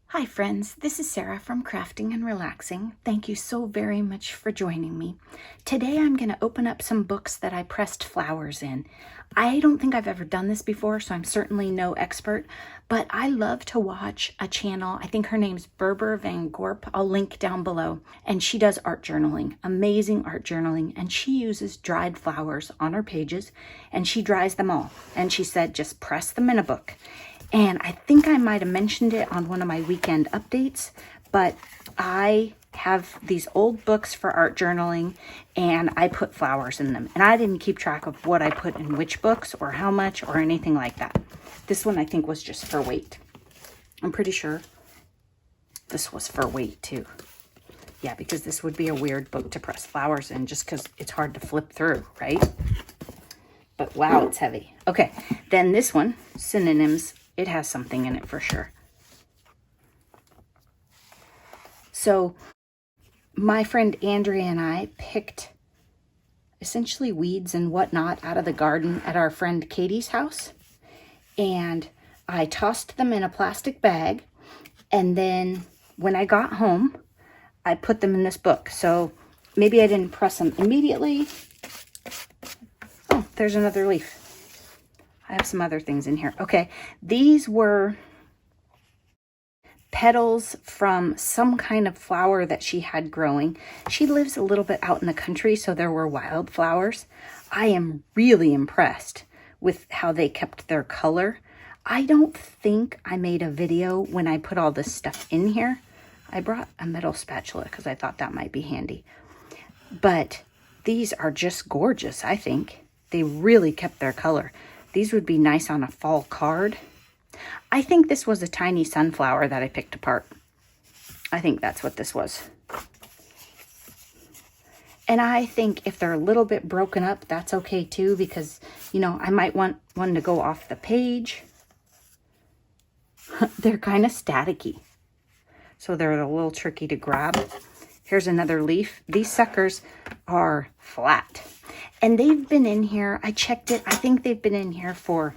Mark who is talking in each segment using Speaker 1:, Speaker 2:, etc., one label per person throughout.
Speaker 1: Hi friends, this is Sarah from Crafting and Relaxing. Thank you so very much for joining me. Today I'm going to open up some books that I pressed flowers in. I don't think I've ever done this before, so I'm certainly no expert, but I love to watch a channel. I think her name's Berber Van Gorp. I'll link down below. And she does art journaling, amazing art journaling, and she uses dried flowers on her pages and she dries them all. And she said, just press them in a book. And I think I might have mentioned it on one of my weekend updates, but I have these old books for art journaling and I put flowers in them. And I didn't keep track of what I put in which books or how much or anything like that. This one I think was just for weight. I'm pretty sure this was for weight too. Yeah, because this would be a weird book to press flowers in just because it's hard to flip through, right? But wow, it's heavy. Okay, then this one, Synonyms. It has something in it for sure. So my friend Andrea and I picked essentially weeds and whatnot out of the garden at our friend Katie's house. And I tossed them in a plastic bag. And then when I got home, I put them in this book. So maybe I didn't press them immediately. Oh, there's another leaf. I have some other things in here. Okay, these were petals from some kind of flower that she had growing. She lives a little bit out in the country, so there were wildflowers. I am really impressed with how they kept their color. I don't think I made a video when I put all this stuff in here. I brought a metal spatula because I thought that might be handy. But these are just gorgeous, I think. They really kept their color. These would be nice on a fall card. I think this was a tiny sunflower that I picked apart. I think that's what this was. And I think if they're a little bit broken up, that's okay too, because, you know, I might want one to go off the page. They're kind of staticky, so they're a little tricky to grab. Here's another leaf. These suckers are flat. And they've been in here, I checked it, I think they've been in here for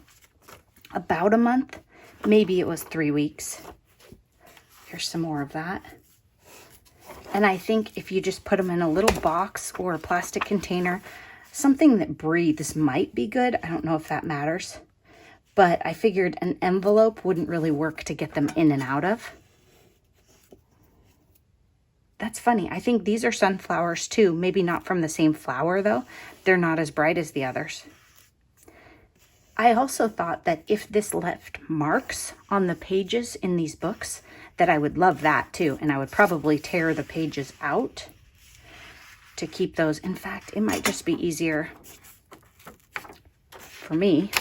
Speaker 1: about a month. Maybe it was 3 weeks. Here's some more of that. And I think if you just put them in a little box or a plastic container, something that breathes might be good. I don't know if that matters. But I figured an envelope wouldn't really work to get them in and out of. That's funny. I think these are sunflowers too. Maybe not from the same flower though. They're not as bright as the others. I also thought that if this left marks on the pages in these books, that I would love that too. And I would probably tear the pages out to keep those. In fact, it might just be easier for me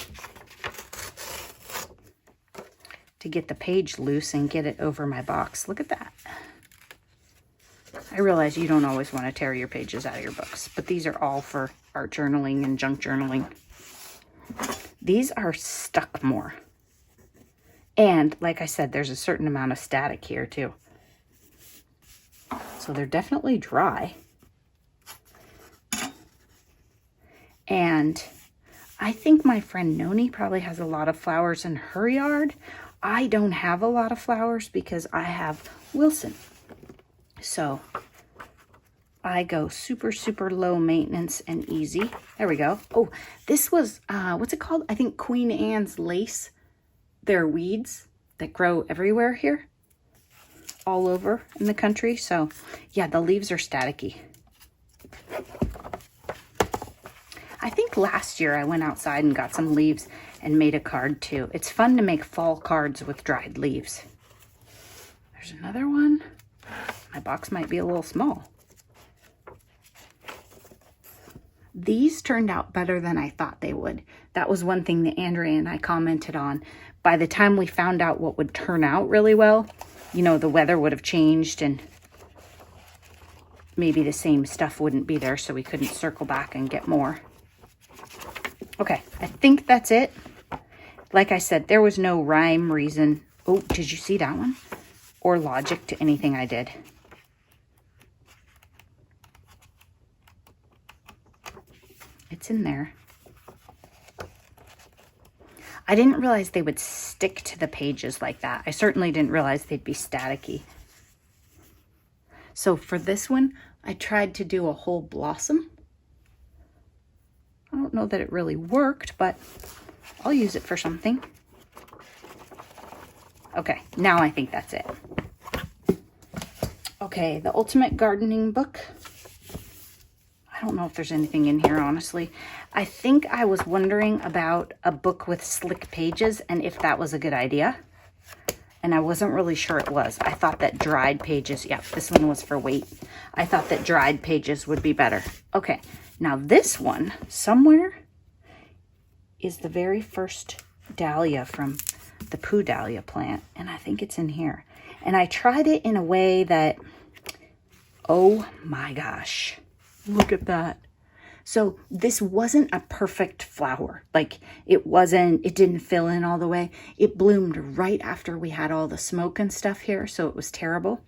Speaker 1: to get the page loose and get it over my box. Look at that. I realize you don't always want to tear your pages out of your books, but these are all for art journaling and junk journaling. These are stuck more. And like I said, there's a certain amount of static here too. So they're definitely dry. And I think my friend Noni probably has a lot of flowers in her yard. I don't have a lot of flowers because I have Wilson. So I go super, super low maintenance and easy. There we go. Oh, this was, what's it called? I think Queen Anne's lace. They're weeds that grow everywhere here, all over in the country. So yeah, the leaves are staticky. I think last year I went outside and got some leaves and made a card too. It's fun to make fall cards with dried leaves. There's another one. My box might be a little small. These turned out better than I thought they would. That was one thing that Andrea and I commented on. By the time we found out what would turn out really well, you know, the weather would have changed and maybe the same stuff wouldn't be there, so we couldn't circle back and get more. Okay, I think that's it. Like I said, there was no rhyme, reason. Oh, did you see that one? Or logic to anything I did. It's in there. I didn't realize they would stick to the pages like that. I certainly didn't realize they'd be staticky. So for this one, I tried to do a whole blossom. I don't know that it really worked, but I'll use it for something. Okay, now I think that's it. Okay, the Ultimate Gardening Book. I don't know if there's anything in here, honestly. I think I was wondering about a book with slick pages and if that was a good idea. And I wasn't really sure it was. I thought that dried pages, yeah, this one was for weight. I thought that dried pages would be better. Okay, now this one, somewhere, is the very first dahlia from the Pooh Dahlia plant. And I think it's in here. And I tried it in a way that, oh my gosh, look at that. So this wasn't a perfect flower. Like it didn't fill in all the way. It bloomed right after we had all the smoke and stuff here. So it was terrible.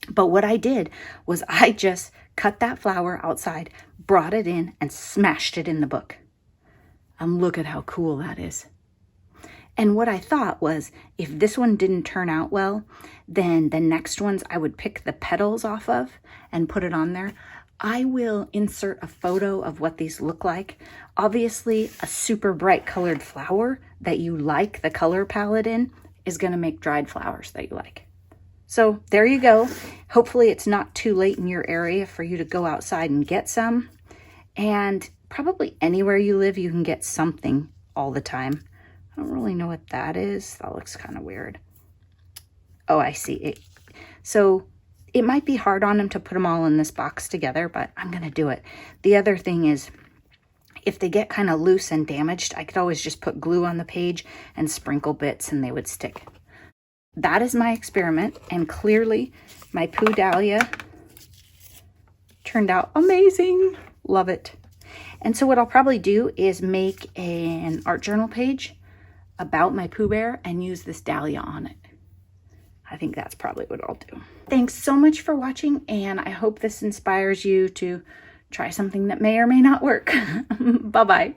Speaker 1: But what I did was I just cut that flower outside, brought it in and smashed it in the book. And look at how cool that is. And what I thought was, if this one didn't turn out well, then the next ones I would pick the petals off of and put it on there. I will insert a photo of what these look like. Obviously, a super bright colored flower that you like the color palette in is going to make dried flowers that you like. So there you go. Hopefully it's not too late in your area for you to go outside and get some. And probably anywhere you live, you can get something all the time. I don't really know what that is. That looks kind of weird. Oh, I see it. So it might be hard on them to put them all in this box together, but I'm going to do it. The other thing is, if they get kind of loose and damaged, I could always just put glue on the page and sprinkle bits and they would stick. That is my experiment, and clearly my Pooh Dahlia turned out amazing. Love it. And so what I'll probably do is make an art journal page about my Pooh Bear and use this dahlia on it. I think that's probably what I'll do. Thanks so much for watching, and I hope this inspires you to try something that may or may not work. Bye-bye.